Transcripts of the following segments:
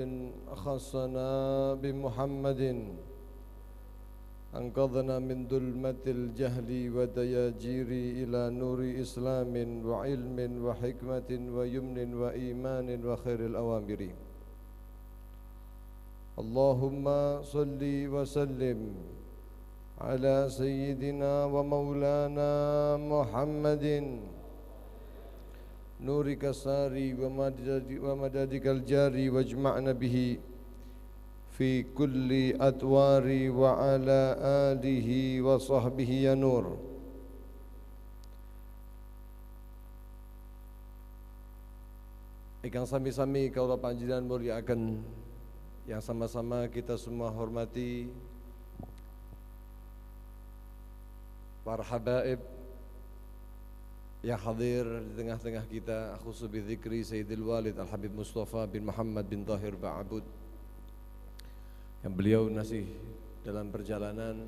خصنا بمحمد أنقذنا من ظلمة الجهل ودياجير إلى نور إسلام وعلم وحكمة ويمن وإيمان وخير الأوامر. اللهم صل وسلم على سيدنا ومولانا محمد نورك الساري ومددك الجاري واجمعنا به في كل أدوار وعلى آله وصحبه يا نور. Ingkang sami-sami kaula panjenengan mulyakaken, yang sama-sama kita semua hormati para habaib yang hadir di tengah-tengah kita. Akhusu bidzikri Sayyidil Walid Al-Habib Mustafa bin Muhammad bin Tahir Ba'abud, yang beliau masih dalam perjalanan,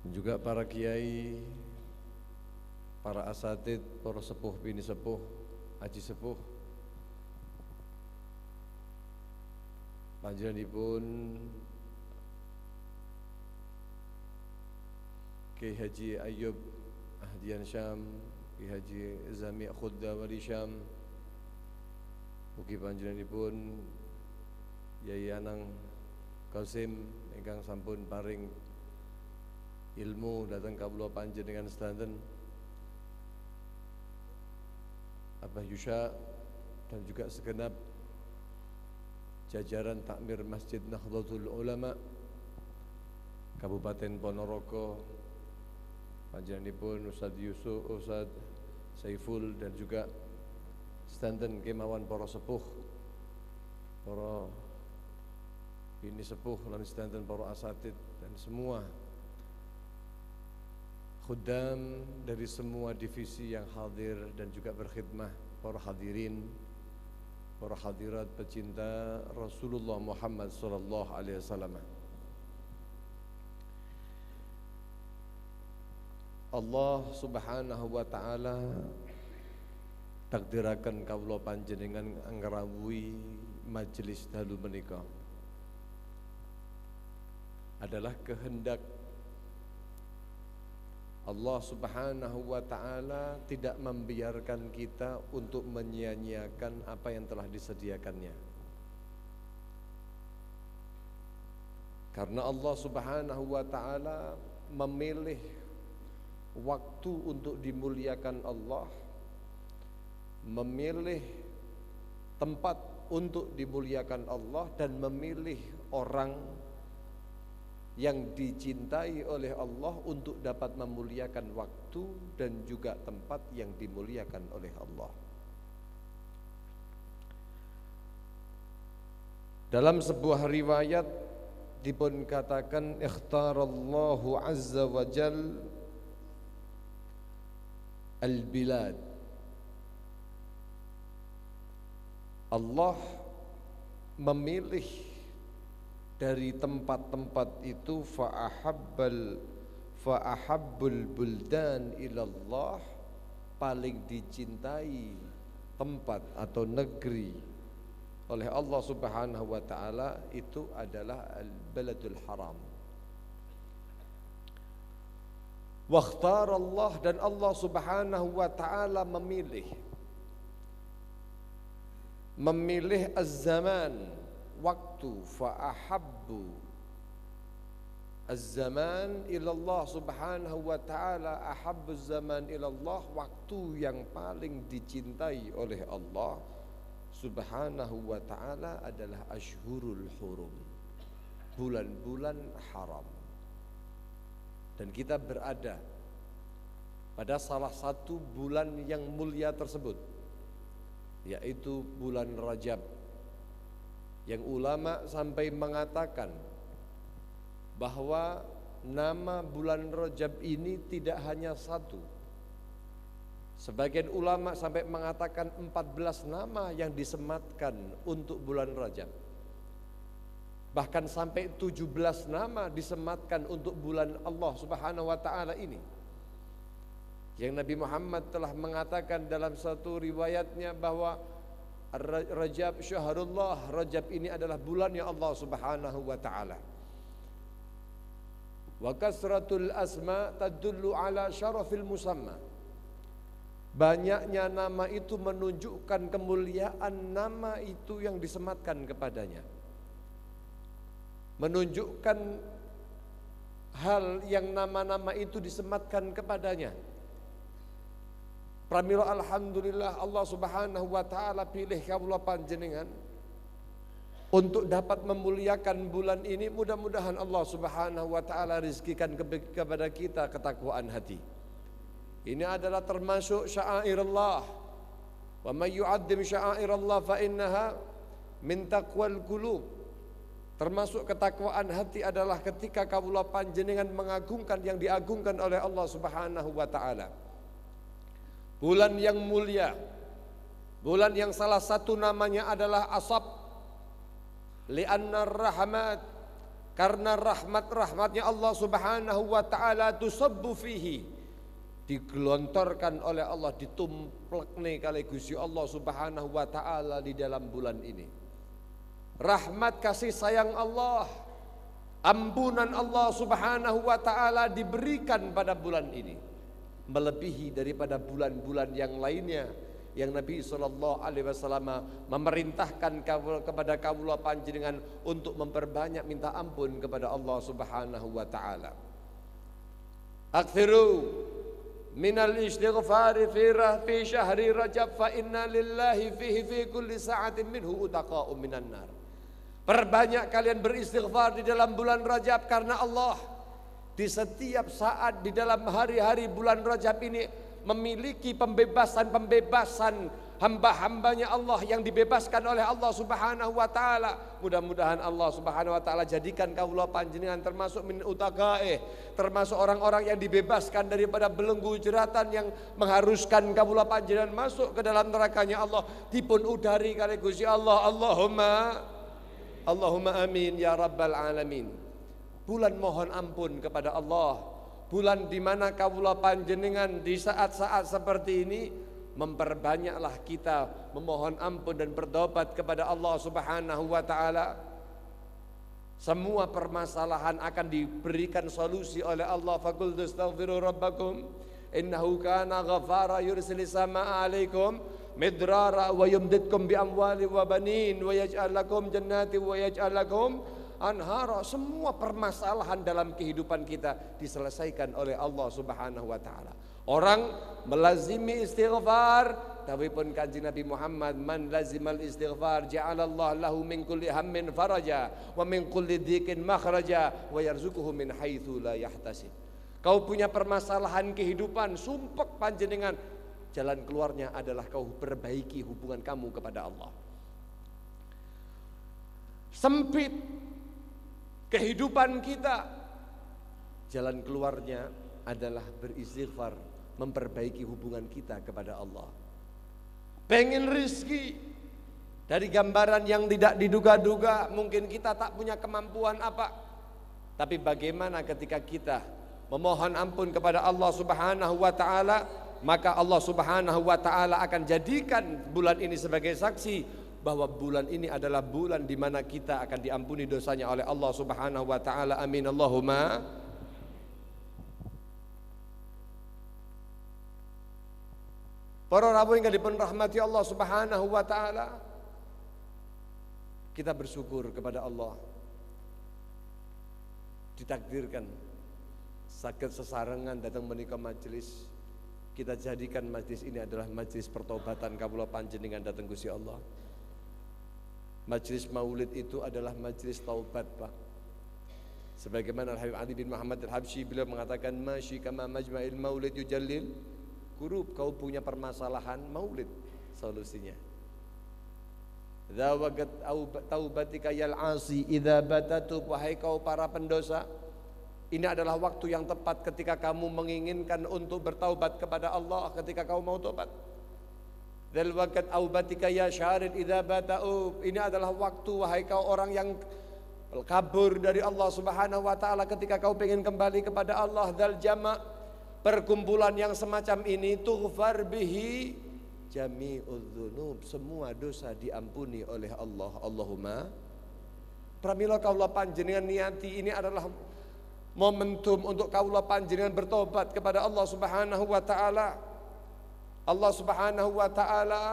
dan juga para kiai, para asatid, para sepuh, bini sepuh, haji sepuh, panjenenganipun Kiai Haji Ayub Ahdian Syam, Kiai Haji Zami Khudda Wali Syam, mugi panjenenganipun Yai Anang Qasim ingkang sampun paring ilmu dhateng kawula panjenengan sedanten, Abah Yusya, dan juga segenap jajaran takmir Masjid Nahdlatul Ulama Kabupaten Ponorogo, panjenenganipun Ustaz Yusuf, Ustaz Saiful, dan juga sedanten kemawon para sepuh, para bini sepuh lan sedanten para asatid, dan semua khuddam dari semua divisi yang hadir dan juga berkhidmah, para hadirin, para hadirat pecinta Rasulullah Muhammad sallallahu alaihi wasallam. Allah Subhanahu wa taala takdiraken kawula panjenengan ngrawuhi majelis dalu menika adalah kehendak Allah Subhanahu wa ta'ala, tidak membiarkan kita untuk menyia-nyiakan apa yang telah disediakannya. Karena Allah Subhanahu wa ta'ala memilih waktu untuk dimuliakan Allah, memilih tempat untuk dimuliakan Allah, dan memilih orang yang dicintai oleh Allah untuk dapat memuliakan waktu dan juga tempat yang dimuliakan oleh Allah. Dalam sebuah riwayat dipun katakan, ikhtarallahu azza wa jal al-bilad. Allah memilih dari tempat-tempat itu, fa'ahabbul buldan ilallah, paling dicintai tempat atau negeri oleh Allah Subhanahu wa ta'ala itu adalah al-baladul haram. Wakhtarallah, dan Allah Subhanahu wa ta'ala memilih az-zaman, waktu, fa'ahabbu az-zaman ilallah Subhanahu wa ta'ala, ahabbu az-zaman ilallah, waktu yang paling dicintai oleh Allah Subhanahu wa ta'ala adalah ashhurul hurum, bulan-bulan haram. Dan kita berada pada salah satu bulan yang mulia tersebut, yaitu bulan Rajab, yang ulama sampai mengatakan bahwa nama bulan Rajab ini tidak hanya satu. Sebagian ulama sampai mengatakan 14 nama yang disematkan untuk bulan Rajab. Bahkan sampai 17 nama disematkan untuk bulan Allah Subhanahu wa ta'ala ini. Yang Nabi Muhammad telah mengatakan dalam satu riwayatnya bahwa Rajab syahrullah, Rajab ini adalah bulannya Allah Subhanahu wa taala. Wa kasratul asma tadullu ala syarafil musamma. Banyaknya nama itu menunjukkan kemuliaan nama itu yang disematkan kepadanya. Menunjukkan hal yang nama-nama itu disematkan kepadanya. Pramila alhamdulillah Allah Subhanahu wa taala pilih kaula panjenengan untuk dapat memuliakan bulan ini. Mudah-mudahan Allah Subhanahu wa taala rizkikan kepada kita ketakwaan hati. Ini adalah termasuk sya'airullah. Wa may yu'azzim sya'airallah fa innaha min taqwal qulub. Termasuk ketakwaan hati adalah ketika kaula panjenengan mengagungkan yang diagungkan oleh Allah Subhanahu wa taala. Bulan yang mulia, bulan yang salah satu namanya adalah Asab. Li'anna rahmat, karena rahmat-rahmatnya Allah Subhanahu wa taala tusabbu fihi, digelontorkan oleh Allah, ditumplekne kali Gusti Allah Subhanahu wa taala di dalam bulan ini. Rahmat kasih sayang Allah, ampunan Allah Subhanahu wa taala diberikan pada bulan ini, melebihi daripada bulan-bulan yang lainnya yang Nabi SAW memerintahkan kepada kaula panjenengan untuk memperbanyak minta ampun kepada Allah Subhanahu wa taala. Aktsiru minal istighfari fi syahri Rajab fa inna lillahi fihi fi kulli sa'atin minhu utaqa'u minan nar. Perbanyak kalian beristighfar di dalam bulan Rajab, karena Allah di setiap saat di dalam hari-hari bulan Rajab ini memiliki pembebasan hamba-hambanya Allah yang dibebaskan oleh Allah Subhanahu wa taala. Mudah-mudahan Allah Subhanahu wa taala jadikan kaula panjenengan termasuk min utaqaih, termasuk orang-orang yang dibebaskan daripada belenggu jeratan yang mengharuskan kaula panjenengan masuk ke dalam nerakanya Allah, dipun udari kali Gusti Allah. Allahumma amin ya rabbal alamin. Bulan mohon ampun kepada Allah, bulan di mana kaula panjenengan di saat-saat seperti ini memperbanyaklah kita memohon ampun dan bertobat kepada Allah Subhanahu wa taala. Semua permasalahan akan diberikan solusi oleh Allah. Faqul tastaghfiru rabbakum innahu kana ghafara yursilis samaa 'alaikum midrara wa yumditkum bi amwali wa banin wa yaj'al lakum jannati wa yaj'al lakum anhara. Semua permasalahan dalam kehidupan kita diselesaikan oleh Allah Subhanahu wa taala. Orang melazimi istighfar, tapi pun kanjeng Nabi Muhammad, man lazimal istighfar ja'alallahu lahu min kulli hammin faraja wa min kulli dhiqin makhraja wa yarzuquhu min haitsu la yahtasib. Kau punya permasalahan kehidupan, sumpek panjenengan, jalan keluarnya adalah kau perbaiki hubungan kamu kepada Allah. Sempit kehidupan kita, jalan keluarnya adalah beristighfar, memperbaiki hubungan kita kepada Allah. Pengen rizki, dari gambaran yang tidak diduga-duga, mungkin kita tak punya kemampuan apa, tapi bagaimana ketika kita memohon ampun kepada Allah Subhanahu wa taala, maka Allah Subhanahu wa taala akan jadikan bulan ini sebagai saksi bahwa bulan ini adalah bulan di mana kita akan diampuni dosanya oleh Allah Subhanahu wa taala. Amin Allahumma. Para rawuh ingkang dipun rahmati Allah Subhanahu wa taala, kita bersyukur kepada Allah ditakdirkan saged sesarengan datang menika majelis. Kita jadikan majelis ini adalah majelis pertobatan kawula panjenengan datang Gusti Allah. Majelis maulid itu adalah majelis taubat, Pak. Sebagaimana Al-Habib Ali bin Muhammad Al-Habsyi beliau mengatakan, masyi kama majma'il maulid yujallil kurub. Kau punya permasalahan maulid, solusinya. Dzawagat taubatika yal asi idza batatu, wahai kau para pendosa, ini adalah waktu yang tepat ketika kamu menginginkan untuk bertaubat kepada Allah, ketika kau mau taubat. Dzal waqt aubatika ya syarid idza bata'u, ini adalah waktu wahai kau orang yang kabur dari Allah Subhanahu wa taala ketika kau ingin kembali kepada Allah. Dzal jama', perkumpulan yang semacam ini tughfar bihi jami'udz dzunub, semua dosa diampuni oleh Allah. Allahumma pramila kaula panjenengan niati ini adalah momentum untuk kaula panjenengan bertobat kepada Allah Subhanahu wa taala. Allah Subhanahu wa taala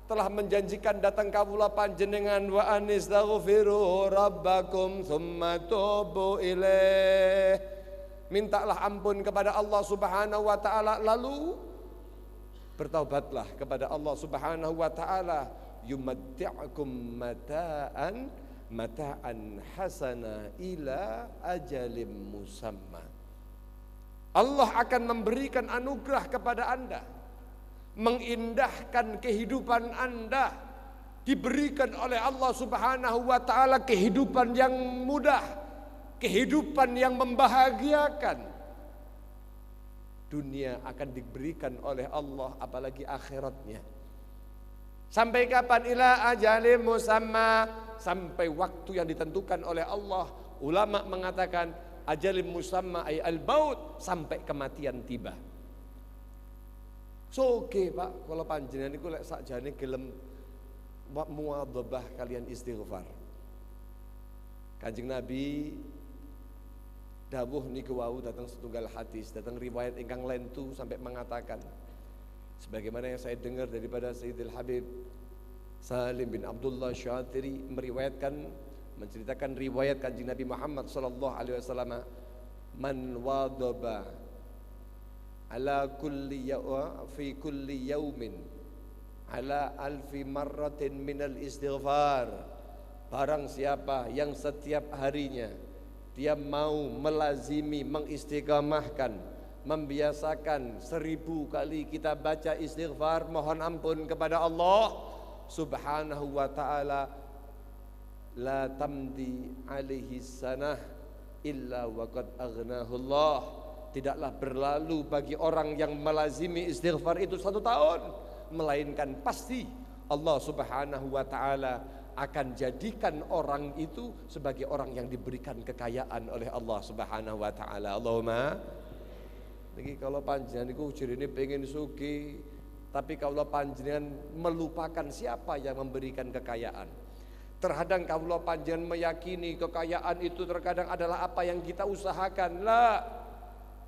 telah menjanjikan datang kaula panjenengan wa anistaghfiru rabbakum tsumma tubu ilaih. Mintalah ampun kepada Allah Subhanahu wa taala lalu bertaubatlah kepada Allah Subhanahu wa taala. Yumatti'ukum mata'an hasana ila ajalim musamma. Allah akan memberikan anugerah kepada Anda, mengindahkan kehidupan Anda, diberikan oleh Allah Subhanahu wa taala kehidupan yang mudah, kehidupan yang membahagiakan. Dunia akan diberikan oleh Allah, apalagi akhiratnya. Sampai kapan? Ila ajalim musamma, sampai waktu yang ditentukan oleh Allah. Ulama mengatakan ajalim musamma ay al-maut, sampai kematian tiba. Soge Pak, kalau panjenengan niku lek sakjane gelem muadzabah kalian istighfar. Kanjeng Nabi dawuh niku wau datang setunggal hadis, datang riwayat ingkang lentu sampai mengatakan sebagaimana yang saya dengar daripada Sayyidil Habib Salim bin Abdullah Syatiri menceritakan riwayat Kanjeng Nabi Muhammad sallallahu alaihi wasallam, man wadaba ala fi kulli yaumin ala alfi marratin minal istighfar, barang siapa yang setiap harinya dia mau melazimi, mengistiqamahkan, membiasakan 1000 kali kita baca istighfar, mohon ampun kepada Allah Subhanahu wa ta'ala, la tamdi alaihi sanah illa waqad aghnahu Allah. Tidaklah berlalu bagi orang yang melazimi istighfar itu 1 tahun, melainkan pasti Allah Subhanahu wa ta'ala akan jadikan orang itu sebagai orang yang diberikan kekayaan oleh Allah Subhanahu wa taala. Allahumma. Niki kalau panjenengan niku jirine pengen sugih, tapi kalau panjenengan melupakan siapa yang memberikan kekayaan. Terkadang kalau panjenengan meyakini kekayaan itu terkadang adalah apa yang kita usahakan. Lah,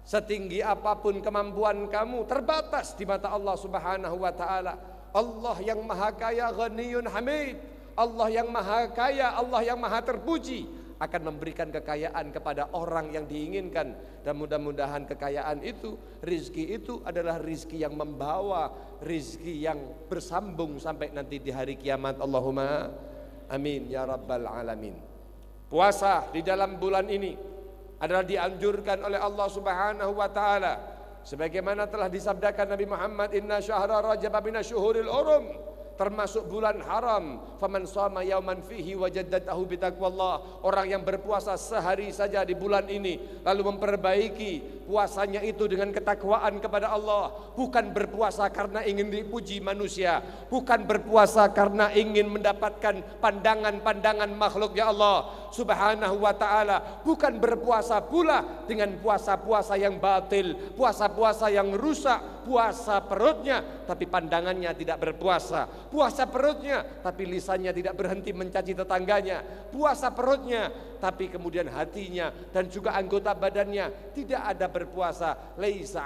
setinggi apapun kemampuan kamu terbatas di mata Allah Subhanahu wa taala. Allah yang maha kaya, ghaniyun hamid. Allah yang maha kaya, Allah yang maha terpuji akan memberikan kekayaan kepada orang yang diinginkan, dan mudah-mudahan kekayaan itu, rizki itu adalah rizki yang membawa, rizki yang bersambung sampai nanti di hari kiamat. Allahumma amin ya rabbal alamin. Puasa di dalam bulan ini adalah dianjurkan oleh Allah Subhanahu wa taala sebagaimana telah disabdakan Nabi Muhammad, inna syahra rajab minasyuhuril hurum, termasuk bulan haram. Faman shama yauman fihi wajadatahu bitaqwallah. Orang yang berpuasa sehari saja di bulan ini lalu memperbaiki puasanya itu dengan ketakwaan kepada Allah, bukan berpuasa karena ingin dipuji manusia, bukan berpuasa karena ingin mendapatkan pandangan-pandangan makhluk ya Allah Subhanahu wa taala, bukan berpuasa pula dengan puasa-puasa yang batil, puasa-puasa yang rusak, puasa perutnya tapi pandangannya tidak berpuasa, puasa perutnya tapi lisannya tidak berhenti mencaci tetangganya, puasa perutnya tapi kemudian hatinya dan juga anggota badannya tidak ada berpuasa. Laisa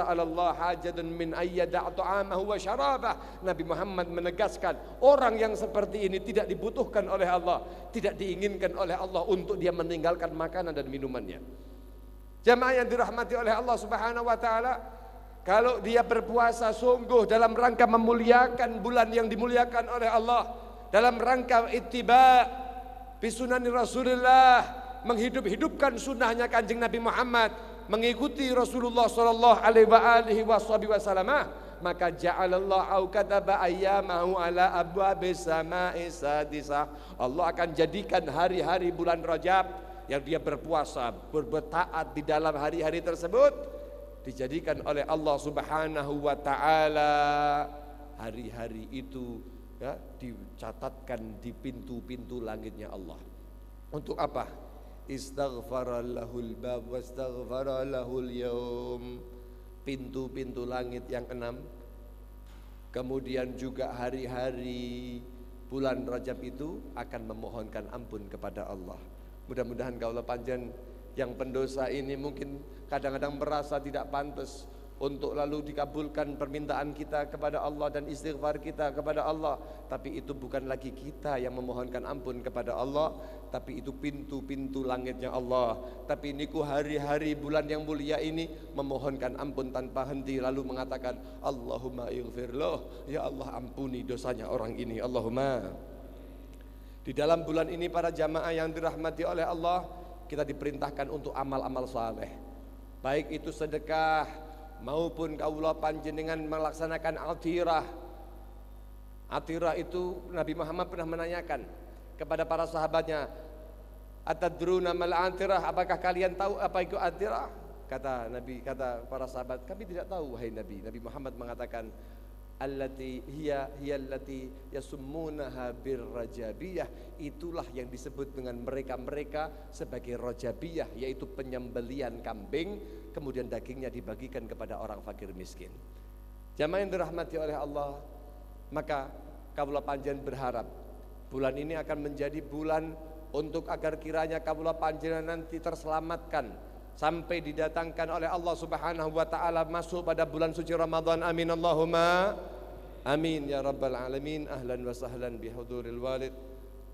'alallah hajatun min ayyada' ta'amahu wa syarabah. Nabi Muhammad menegaskan orang yang seperti ini tidak dibutuhkan oleh Allah, tidak diinginkan oleh Allah untuk dia meninggalkan makanan dan minumannya. Jamaah yang dirahmati oleh Allah Subhanahu wa taala, kalau dia berpuasa sungguh dalam rangka memuliakan bulan yang dimuliakan oleh Allah, dalam rangka ittiba bisunani Rasulullah, menghidup-hidupkan sunnahnya Kanjeng Nabi Muhammad, mengikuti Rasulullah sallallahu alaihi wasallam, maka ja'alallahu au kataba ayyamahu ala abwabis sama'i sadisah. Allah akan jadikan hari-hari bulan Rajab yang dia berpuasa, berbuat taat di dalam hari-hari tersebut, dijadikan oleh Allah Subhanahu wa taala hari-hari itu ya dicatatkan di pintu-pintu langitnya Allah. Untuk apa? Istaghfara lahul bab wastaghfara lahul yaum. Pintu-pintu langit yang 6 Kemudian juga hari-hari bulan Rajab itu akan memohonkan ampun kepada Allah. Mudah-mudahan kaula panjenengan yang pendosa ini mungkin kadang-kadang merasa tidak pantas untuk lalu dikabulkan permintaan kita kepada Allah dan istighfar kita kepada Allah. Tapi itu bukan lagi kita yang memohonkan ampun kepada Allah, tapi itu pintu-pintu langitnya Allah. Tapi niku hari-hari bulan yang mulia ini memohonkan ampun tanpa henti, lalu mengatakan Allahumma ighfirlah, ya Allah ampuni dosanya orang ini, Allahumma. Di dalam bulan ini para jamaah yang dirahmati oleh Allah, kita diperintahkan untuk amal-amal saleh, baik itu sedekah maupun kaula panjenengan melaksanakan atirah. Atirah itu Nabi Muhammad pernah menanyakan kepada para sahabatnya, atadruna mal atirah, apakah kalian tahu apa itu atirah? Kata kata para sahabat, kami tidak tahu wahai Nabi. Nabi Muhammad mengatakan, allati hiya allati yasummunaha birrajabiyah, itulah yang disebut dengan mereka sebagai rajabiyah, yaitu penyembelian kambing kemudian dagingnya dibagikan kepada orang fakir miskin. Jamaah yang dirahmati oleh Allah, maka kaula panjenengan berharap bulan ini akan menjadi bulan untuk agar kiranya kaula panjenengan nanti terselamatkan sampai didatangkan oleh Allah Subhanahu wa taala masuk pada bulan suci Ramadan. Amin Allahumma amin ya rabbal alamin. Ahlan wa sahlan bihuduril walid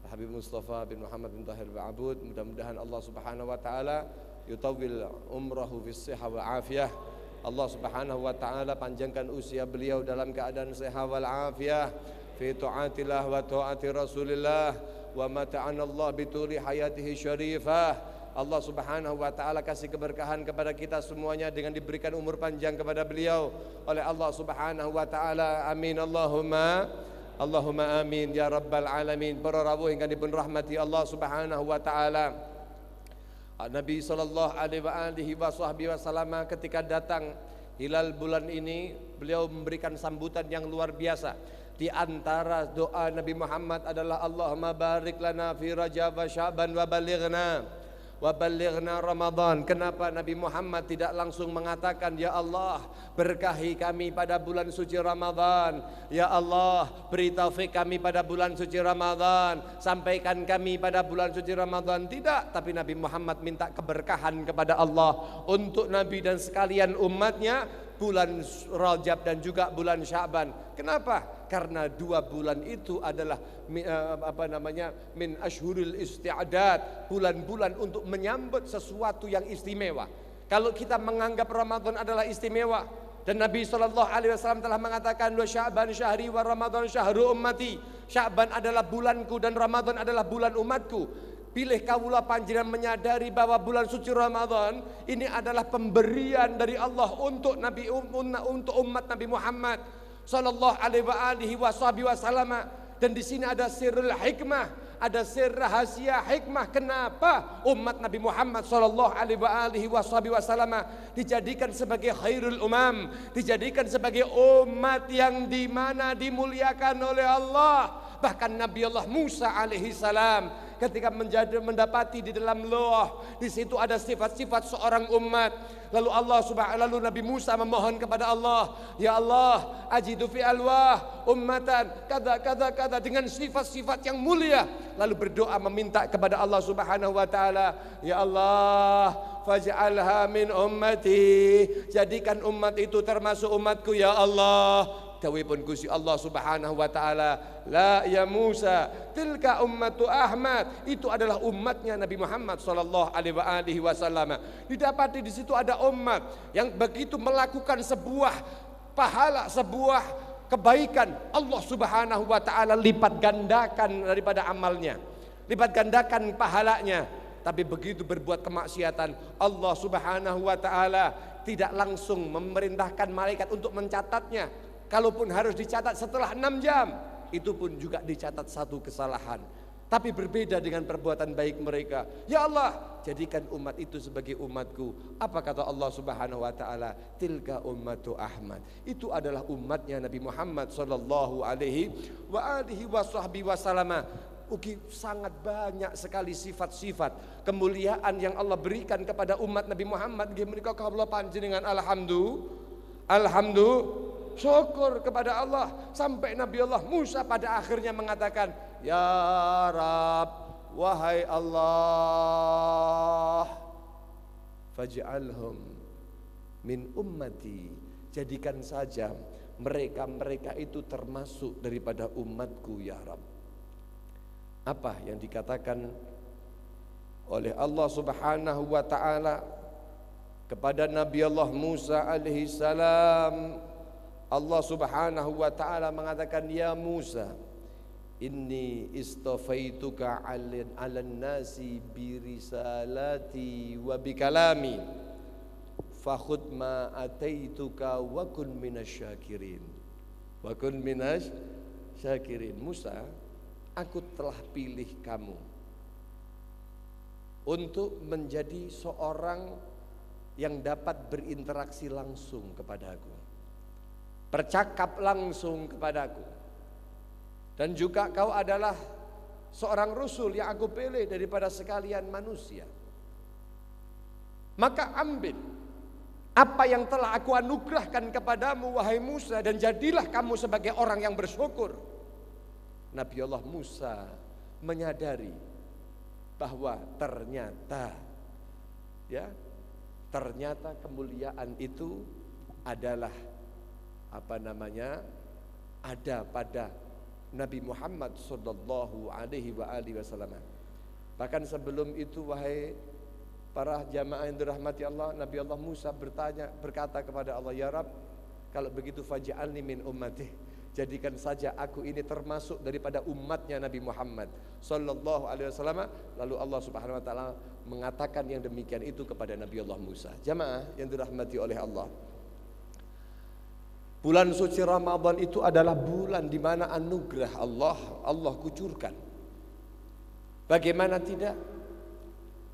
Habib Mustafa bin Muhammad bin Tahir Ba'abud. Mudah-mudahan Allah Subhanahu wa taala yutawwil umrahu fis sihah wal afiyah. Allah Subhanahu wa taala panjangkan usia beliau dalam keadaan sehat wal afiyah, fi taatillah wa taati Rasulillah, wa mata'ana Allah bituli hayatihi syarifah. Allah Subhanahu wa taala kasih keberkahan kepada kita semuanya dengan diberikan umur panjang kepada beliau oleh Allah Subhanahu wa taala. Amin Allahumma amin ya rabbal alamin. Para rawuh ingkang dipun rahmati Allah Subhanahu wa taala, Nabi sallallahu alaihi wasallam ketika datang hilal bulan ini, beliau memberikan sambutan yang luar biasa. Di antara doa Nabi Muhammad adalah Allahumma barik lana fi Rajab wa Sya'ban wa balighna Ramadan. Kenapa Nabi Muhammad tidak langsung mengatakan, ya Allah berkahi kami pada bulan suci Ramadan, ya Allah beri taufik kami pada bulan suci Ramadan, sampaikan kami pada bulan suci Ramadan? Tidak, tapi Nabi Muhammad minta keberkahan kepada Allah untuk Nabi dan sekalian umatnya bulan Rajab dan juga bulan Sya'ban. Kenapa? Karena dua bulan itu adalah min ashhuril isti'dad, bulan-bulan untuk menyambut sesuatu yang istimewa. Kalau kita menganggap Ramadan adalah istimewa, dan Nabi SAW telah mengatakan, wa Sya'ban syahri wa Ramadan syahru ummati, Sya'ban adalah bulanku dan Ramadan adalah bulan umatku. Pilih kaula panjenengan menyadari bahwa bulan suci Ramadan ini adalah pemberian dari Allah untuk untuk umat Nabi Muhammad sallallahu alaihi wasallam. Dan di sini ada sirrul hikmah, ada sir rahasia hikmah kenapa umat Nabi Muhammad sallallahu alaihi wasallam dijadikan sebagai khairul umam, dijadikan sebagai umat yang dimana dimuliakan oleh Allah. Bahkan Nabi Allah Musa alaihi salam ketika mendapati di dalam loh, di situ ada sifat-sifat seorang umat. Lalu Nabi Musa memohon kepada Allah, ya Allah, ajidu fi alwah ummatan kada dengan sifat-sifat yang mulia. Lalu berdoa meminta kepada Allah Subhanahu wa taala, ya Allah, faj'alha min ummati, jadikan umat itu termasuk umatku ya Allah. Dawuhipun Gusti Allah Subhanahu wa taala, la ya Musa tilka ummatu Ahmad, itu adalah umatnya Nabi Muhammad sallallahu alaihi wasallam. Didapati di situ ada umat yang begitu melakukan sebuah pahala, sebuah kebaikan, Allah Subhanahu wa taala lipat gandakan daripada amalnya, lipat gandakan pahalanya. Tapi begitu berbuat kemaksiatan, Allah Subhanahu wa taala tidak langsung memerintahkan malaikat untuk mencatatnya. Kalaupun harus dicatat setelah 6 jam, itu pun juga dicatat satu kesalahan. Tapi berbeda dengan perbuatan baik mereka. Ya Allah, jadikan umat itu sebagai umatku. Apa kata Allah Subhanahu wa taala? Tilka ummatu Ahmad. Itu adalah umatnya Nabi Muhammad sallallahu alaihi wasallam. Sangat banyak sekali sifat-sifat kemuliaan yang Allah berikan kepada umat Nabi Muhammad. Mereka kaula panjenengan alhamdulillah syukur kepada Allah. Sampai Nabi Allah Musa pada akhirnya mengatakan, ya Rab, wahai Allah, faj'alhum min ummati, jadikan saja mereka itu termasuk daripada umatku ya Rab. Apa yang dikatakan oleh Allah Subhanahu wa ta'ala kepada Nabi Allah Musa alaihi salam? Allah Subhanahu wa ta'ala mengatakan, ya Musa, inni istafaituka 'alan nasi birisalati wa bikalami fakhudh ma ataituka wa kun minasyakirin. Wa kun minasyakirin. Musa, aku telah pilih kamu untuk menjadi seorang yang dapat berinteraksi langsung kepadaku, bercakap langsung kepadaku, dan juga kau adalah seorang rasul yang aku pilih daripada sekalian manusia. Maka ambil apa yang telah aku anugerahkan kepadamu wahai Musa, dan jadilah kamu sebagai orang yang bersyukur. Nabi Allah Musa menyadari bahwa ternyata kemuliaan itu adalah ada pada Nabi Muhammad sallallahu alaihi wasallam. Bahkan sebelum itu, wahai para jamaah yang dirahmati Allah, Nabi Allah Musa berkata kepada Allah, ya Rab, kalau begitu faj'alni min ummati, jadikan saja aku ini termasuk daripada umatnya Nabi Muhammad sallallahu alaihi wasallam. Lalu Allah Subhanahu wa taala mengatakan yang demikian itu kepada Nabi Allah Musa. Jamaah yang dirahmati oleh Allah, bulan suci Ramadan itu adalah bulan di mana anugerah Allah kucurkan. Bagaimana tidak?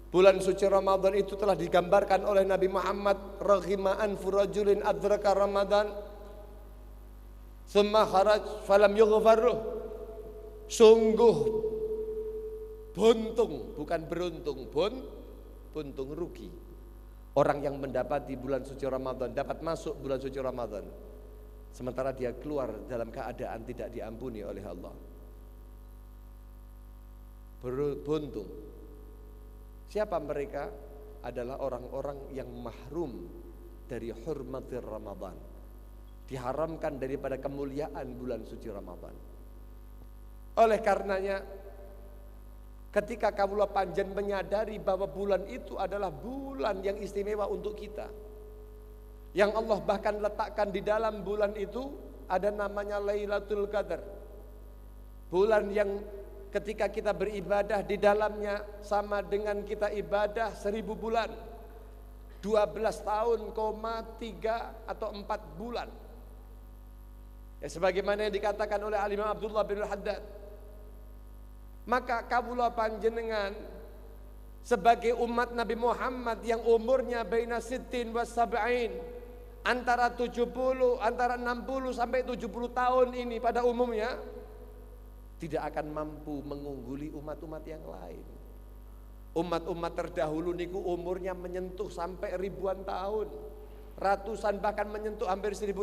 Bulan suci Ramadan itu telah digambarkan oleh Nabi Muhammad, raghima anfu rajulin adraka Ramadan summa kharaj falam yughfarruh. Sungguh buntung, bukan beruntung, buntung rugi orang yang mendapati bulan suci Ramadan, dapat masuk bulan suci Ramadan, sementara dia keluar dalam keadaan tidak diampuni oleh Allah. Beruntung. Siapa mereka? Adalah orang-orang yang mahrum dari hurmatir Ramadan, diharamkan daripada kemuliaan bulan suci Ramadan. Oleh karenanya, ketika kaula panjen menyadari bahwa bulan itu adalah bulan yang istimewa untuk kita, yang Allah bahkan letakkan di dalam bulan itu ada namanya Lailatul Qadar, bulan yang ketika kita beribadah di dalamnya sama dengan kita ibadah 1000 bulan, 12 tahun, 3 atau 4 bulan. Ya, sebagaimana yang dikatakan oleh Al-Imam Abdullah bin Haddad. Maka kaula panjenengan sebagai umat Nabi Muhammad yang umurnya baina sittin wa sab'in, antara 60 sampai 70 tahun ini pada umumnya tidak akan mampu mengungguli umat-umat yang lain. Umat-umat terdahulu niku umurnya menyentuh sampai ribuan tahun, ratusan, bahkan menyentuh hampir 1000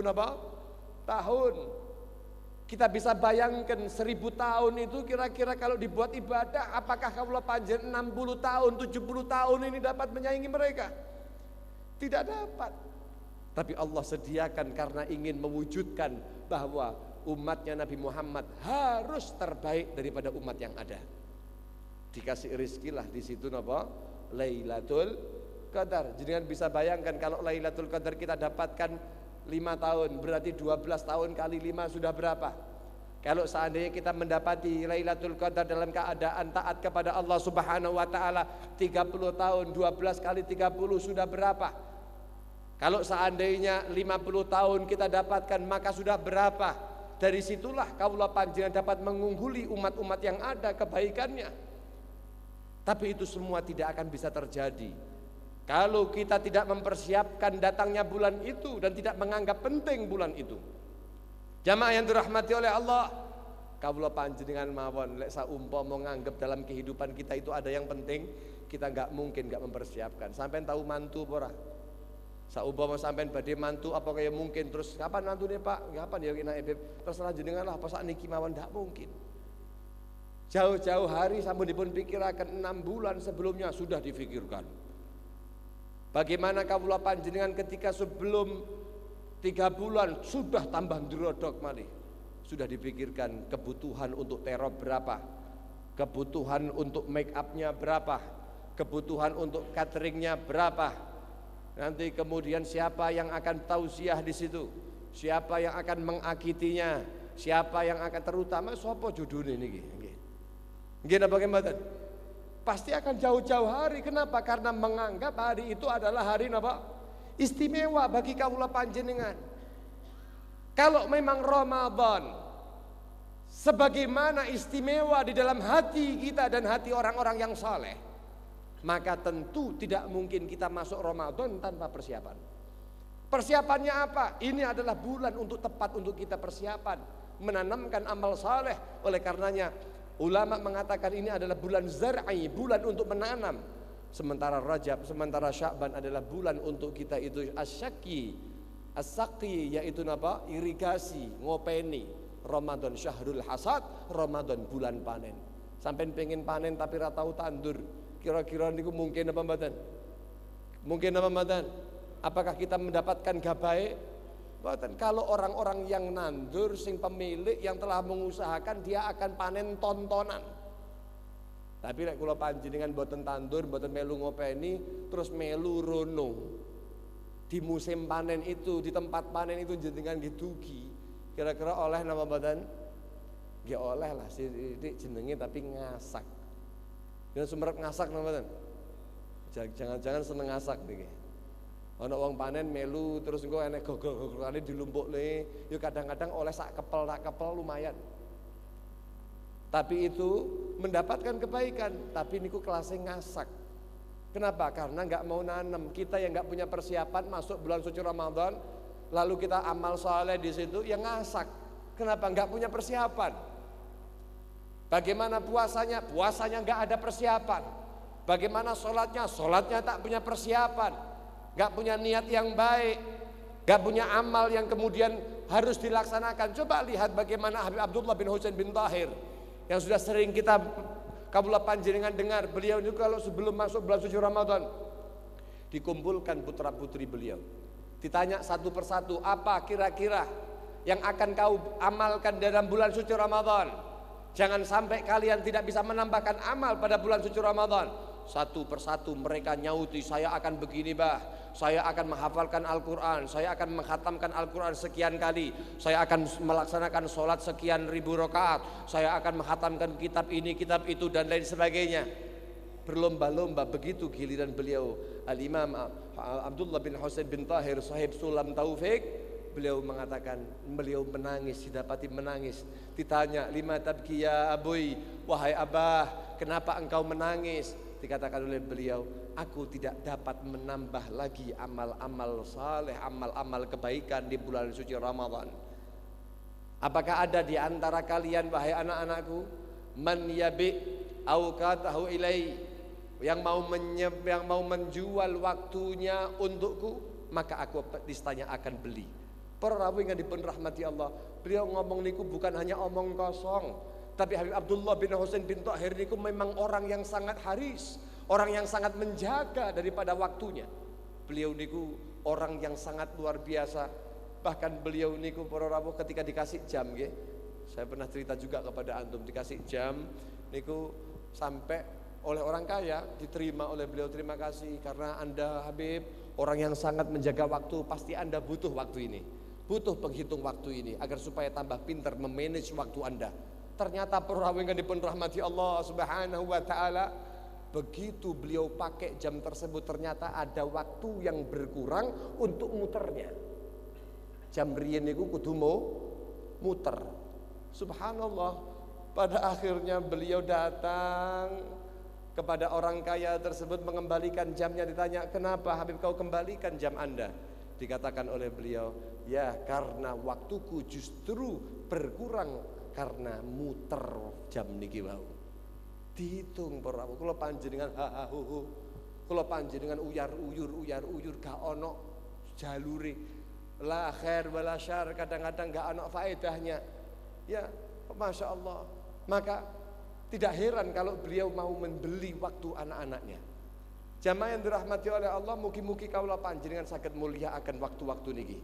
tahun. Kita bisa bayangkan 1000 tahun itu kira-kira kalau dibuat ibadah, apakah kaula panjen 60 tahun, 70 tahun ini dapat menyaingi mereka? Tidak dapat. Tapi Allah sediakan karena ingin mewujudkan bahwa umatnya Nabi Muhammad harus terbaik daripada umat yang ada. Dikasih rizkilah di situ Lailatul Qadar. Jadi bisa bayangkan kalau Lailatul Qadar kita dapatkan 5 tahun, berarti 12 tahun kali 5 sudah berapa? Kalau seandainya kita mendapati Lailatul Qadar dalam keadaan taat kepada Allah Subhanahu wa taala 30 tahun, 12 kali 30 sudah berapa? Kalau seandainya 50 tahun kita dapatkan, maka sudah berapa? Dari situlah kaula panjenengan dapat mengungguli umat-umat yang ada kebaikannya. Tapi itu semua tidak akan bisa terjadi kalau kita tidak mempersiapkan datangnya bulan itu dan tidak menganggap penting bulan itu. Jamaah yang dirahmati oleh Allah, kaula panjenengan mawon lek saumpama nganggep dalam kehidupan kita itu ada yang penting, kita enggak mungkin enggak mempersiapkan. Sampai tahu mantu apa ora? Saumpama sampean badhe mantu apa kaya mungkin terus kapan mantune Pak? Kapan ya kena Beb? Terserah jenengan lah, pas niki mawon ndak mungkin. Jauh-jauh hari sampun dipun pikiraken 6 bulan sebelumnya sudah difikirkan. Bagaimana kawula panjenengan ketika sebelum 3 bulan sudah tambah ndrodok malih. Sudah dipikirkan kebutuhan untuk terop berapa, kebutuhan untuk make upnya berapa, kebutuhan untuk cateringnya berapa. Nanti kemudian siapa yang akan tausiah di situ, siapa yang akan mengakitinya, siapa yang akan terutama sapa judune niki. Nggih napa mboten? Pasti akan jauh-jauh hari. Kenapa? Karena menganggap hari itu adalah hari napa? Istimewa bagi kawula panjenengan. Kalau memang Ramadan sebagaimana istimewa di dalam hati kita dan hati orang-orang yang saleh, maka tentu tidak mungkin kita masuk Ramadan tanpa persiapan. Persiapannya apa? Ini adalah bulan untuk tepat untuk kita persiapan, menanamkan amal saleh. Oleh karenanya ulama mengatakan ini adalah bulan zar'i, bulan untuk menanam. Sementara Rajab, sementara Sya'ban adalah bulan untuk kita itu asyaki, as-saqi, yaitu apa? Irigasi, ngopeni. Ramadan syahrul hasad, Ramadan bulan panen. Sampai pengen panen tapi ra tau tandur. Kira-kira niku mungkin apa mboten? Mungkin apa mboten? Apakah kita mendapatkan gabae? Mboten. Kalau orang-orang yang nandur sing pemilik yang telah mengusahakan, dia akan panen tontonan. Tapi nek kula panjenengan mboten tandur, mboten melu ngopeni, terus melu rono. Di musim panen itu, di tempat panen itu jenengan nggih dugi. Kira-kira oleh napa mboten? Nggih oleh lah sithik jenenge tapi ngasak. Yen sumerep ngasak napa mboten? Jangan-jangan seneng ngasak niki. Ana wong panen melu terus engko enek gogol-gogolane dilumpukne, ya kadang-kadang oleh sak kepel lumayan. Tapi itu mendapatkan kebaikan, tapi niku kelasnya ngasak. Kenapa? Karena nggak mau nanam. Kita yang nggak punya persiapan masuk bulan suci Ramadan, lalu kita amal saleh di situ, yang ngasak. Kenapa? Nggak punya persiapan. Bagaimana puasanya? Puasanya nggak ada persiapan. Bagaimana sholatnya? Sholatnya tak punya persiapan, nggak punya niat yang baik, nggak punya amal yang kemudian harus dilaksanakan. Coba lihat bagaimana Habib Abdullah bin Husain bin Tahir yang sudah sering kita kawula panjenengan dengar. Beliau itu kalau sebelum masuk bulan suci Ramadan dikumpulkan putra putri beliau, ditanya satu persatu, apa kira-kira yang akan kau amalkan dalam bulan suci Ramadan? Jangan sampai kalian tidak bisa menambahkan amal pada bulan suci Ramadan. Satu persatu mereka nyauti, saya akan begini bah, saya akan menghafalkan Al-Quran, saya akan menghatamkan Al-Quran sekian kali, saya akan melaksanakan sholat sekian ribu rakaat, saya akan menghatamkan kitab ini, kitab itu dan lain sebagainya. Berlomba-lomba. Begitu giliran beliau Al-Imam Abdullah bin Husain bin Tahir sahib Sulam Taufik, beliau mengatakan, beliau menangis, didapati menangis. Ditanya, lima tabki ya abui, wahai abah, kenapa engkau menangis? Dikatakan oleh beliau, aku tidak dapat menambah lagi amal-amal saleh, amal-amal kebaikan di bulan suci Ramadan. Apakah ada di antara kalian wahai anak-anakku, man yabi au katahu ilai, yang mau menjual waktunya untukku, maka aku nistanya akan beli. Para rawuh yang dipun rahmati Allah, beliau ngomong niku bukan hanya omong kosong. Tapi Habib Abdullah bin Husain bin Tahir niku memang orang yang sangat haris, orang yang sangat menjaga daripada waktunya. Beliau niku orang yang sangat luar biasa. Bahkan beliau niku para rawuh ketika dikasih jam nggih. Saya pernah cerita juga kepada antum, dikasih jam niku sampai oleh orang kaya diterima oleh beliau, terima kasih karena Anda Habib orang yang sangat menjaga waktu, pasti Anda butuh waktu ini. Butuh penghitung waktu ini agar supaya tambah pintar memanage waktu Anda. Ternyata perawi yang dipun rahmati Allah Subhanahu wa taala, begitu beliau pakai jam tersebut ternyata ada waktu yang berkurang untuk muternya. Jam riyen niku kudu muter. Subhanallah, pada akhirnya beliau datang kepada orang kaya tersebut mengembalikan jamnya. Ditanya, kenapa Habib kau kembalikan jam Anda? Dikatakan oleh beliau, ya karena waktuku justru berkurang karena muter jam niki wau. Dihitung para kula panjenengan kula panjenengan uyar uyur gak ono jaluri la khair wala syar, kadang-kadang enggak ana faedahnya. Ya, Masya Allah. Maka tidak heran kalau beliau mau membeli waktu anak-anaknya. Jamaah yang dirahmati oleh Allah, mugi-mugi kaula panjenengan saged mulia akan waktu-waktu niki.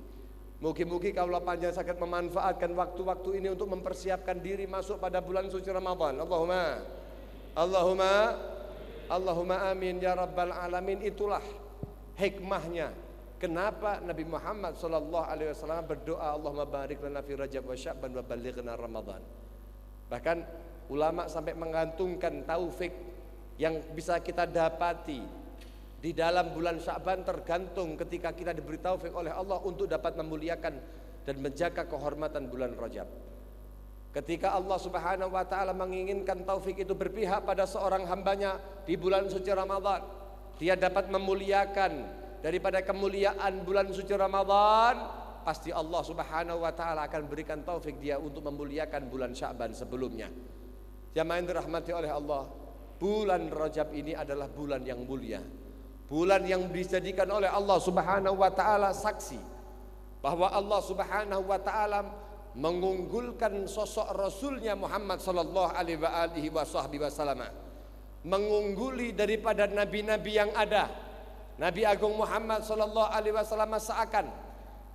Mugi-mugi kaula panjenengan saged memanfaatkan waktu-waktu ini untuk mempersiapkan diri masuk pada bulan suci Ramadan. Allahumma amin ya rabbal alamin. Itulah hikmahnya kenapa Nabi Muhammad sallallahu alaihi wasallam berdoa, Allahumma barik lana fi Rajab wa Sya'ban wa ballighna Ramadan. Bahkan ulama sampai menggantungkan taufik yang bisa kita dapati di dalam bulan Sya'ban tergantung ketika kita diberi taufik oleh Allah untuk dapat memuliakan dan menjaga kehormatan bulan Rajab. Ketika Allah Subhanahu wa taala menginginkan taufik itu berpihak pada seorang hambanya di bulan suci Ramadan, dia dapat memuliakan daripada kemuliaan bulan suci Ramadan, pasti Allah Subhanahu wa taala akan berikan taufik dia untuk memuliakan bulan Sya'ban sebelumnya. Jamaah yang dirahmati oleh Allah, bulan Rajab ini adalah bulan yang mulia. Bulan yang dijadikan oleh Allah Subhanahu wa taala saksi bahwa Allah Subhanahu wa taala mengunggulkan sosok Rasulnya Muhammad sallallahu alaihi wasallam, mengungguli daripada nabi-nabi yang ada. Nabi Agung Muhammad sallallahu alaihi wasallam seakan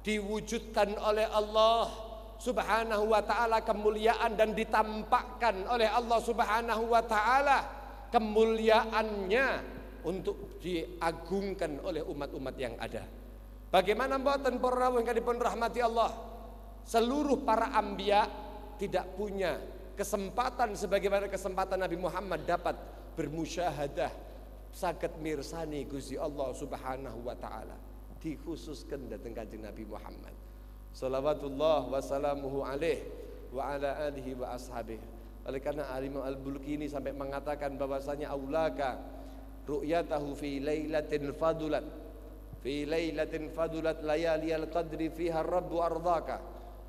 diwujudkan oleh Allah Subhanahu wa taala kemuliaan dan ditampakkan oleh Allah Subhanahu wa taala kemuliaannya untuk diagungkan oleh umat-umat yang ada. Bagaimana mboten para rawuh ingkang dipun rahmati Allah, seluruh para anbiya tidak punya kesempatan sebagaimana kesempatan Nabi Muhammad dapat bermusyahadah saged mirsani Gusti Allah Subhanahu wa taala. Dikhususkan dateng Kanjeng Nabi Muhammad salawatullah wassalamuhu alaih wa ala alihi wa ashabihi. Oleh karena Imam Al-Bulkini sampai mengatakan bahwasanya aulaka ru'yatahu fi lailatin fadulat layaliyal qadri fiha rabbu ardaka.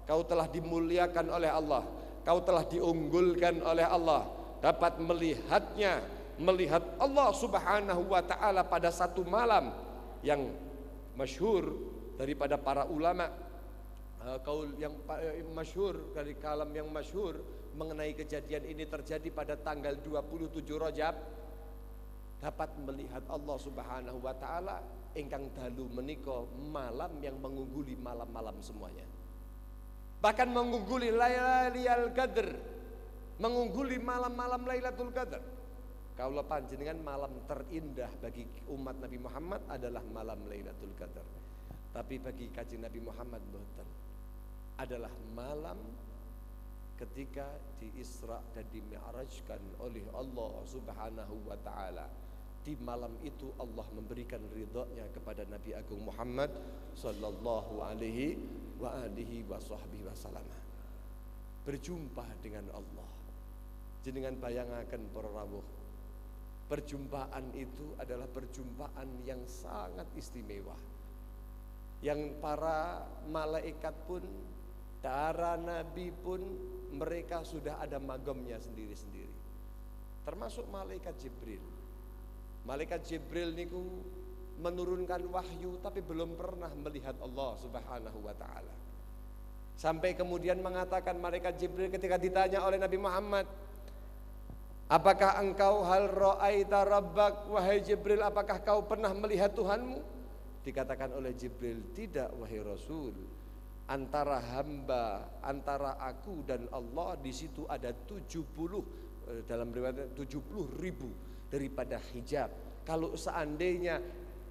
Kau telah dimuliakan oleh Allah, kau telah diunggulkan oleh Allah, dapat melihat Allah Subhanahu wa taala pada satu malam yang masyhur daripada para ulama. Kaul yang masyhur dari kalam yang masyhur mengenai kejadian ini terjadi pada tanggal 27 Rajab, dapat melihat Allah Subhanahu wa taala ingkang dalu menika malam yang mengungguli malam-malam semuanya. Bahkan mengungguli Lailatul Qadar, mengungguli malam-malam Lailatul Qadar. Kaula panjenengan malam terindah bagi umat Nabi Muhammad adalah malam Lailatul Qadar. Tapi bagi Kanjeng Nabi Muhammad mboten. Adalah malam ketika di Isra dan di Mi'rajkan oleh Allah Subhanahu wa taala. Di malam itu Allah memberikan ridha-Nya kepada Nabi Agung Muhammad sallallahu alaihi wa alihi wasallam. Berjumpa dengan Allah. Jenengan bayangaken para rawuh. Perjumpaan itu adalah perjumpaan yang sangat istimewa. Yang para malaikat pun, para nabi pun, mereka sudah ada magamnya sendiri-sendiri. Termasuk malaikat Jibril. Malaikat Jibril niku menurunkan wahyu tapi belum pernah melihat Allah Subhanahu wa taala. Sampai kemudian mengatakan malaikat Jibril ketika ditanya oleh Nabi Muhammad, apakah engkau hal ra'aita rabbak, wahai Jibril, apakah kau pernah melihat Tuhanmu? Dikatakan oleh Jibril, tidak wahai Rasul. Antara hamba, antara aku dan Allah di situ ada 70, dalam riwayat 70.000 daripada hijab. Kalau seandainya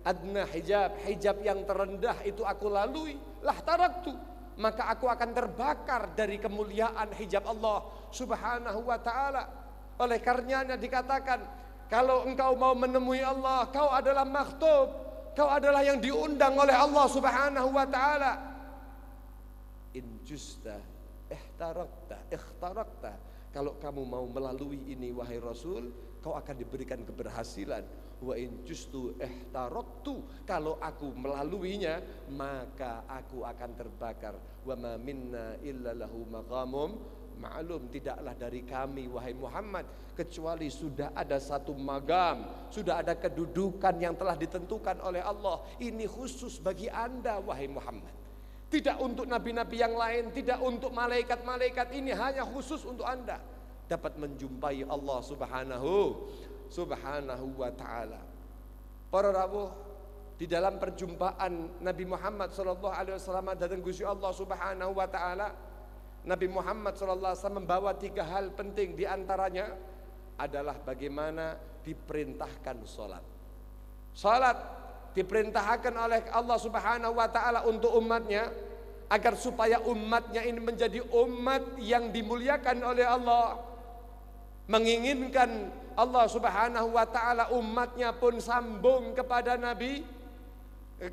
adna hijab yang terendah itu aku lalui, lah taraktu, maka aku akan terbakar dari kemuliaan hijab Allah Subhanahu wa taala. Oleh karenanya dikatakan, kalau engkau mau menemui Allah, kau adalah makhtub, kau adalah yang diundang oleh Allah Subhanahu wa taala. In justa ikhtarakta. Kalau kamu mau melalui ini wahai Rasul, kau akan diberikan keberhasilan. Wa in justu ihtaraktu, kalau aku melaluinya maka aku akan terbakar. Wa ma minna illa lahu maqamum Maklum tidaklah dari kami wahai Muhammad kecuali sudah ada satu magam, sudah ada kedudukan yang telah ditentukan oleh Allah. Ini khusus bagi Anda wahai Muhammad. Tidak untuk nabi-nabi yang lain, tidak untuk malaikat-malaikat, ini hanya khusus untuk Anda. Dapat menjumpai Allah subhanahu wa ta'ala. Para rawuh, di dalam perjumpaan Nabi Muhammad SAW dan Gusti Allah subhanahu wa ta'ala, Nabi Muhammad SAW membawa 3 hal penting. Di antaranya adalah bagaimana diperintahkan sholat. Sholat diperintahkan oleh Allah subhanahu wa ta'ala untuk umatnya, agar supaya umatnya ini menjadi umat yang dimuliakan oleh Allah. Menginginkan Allah subhanahu wa ta'ala umatnya pun sambung kepada Nabi,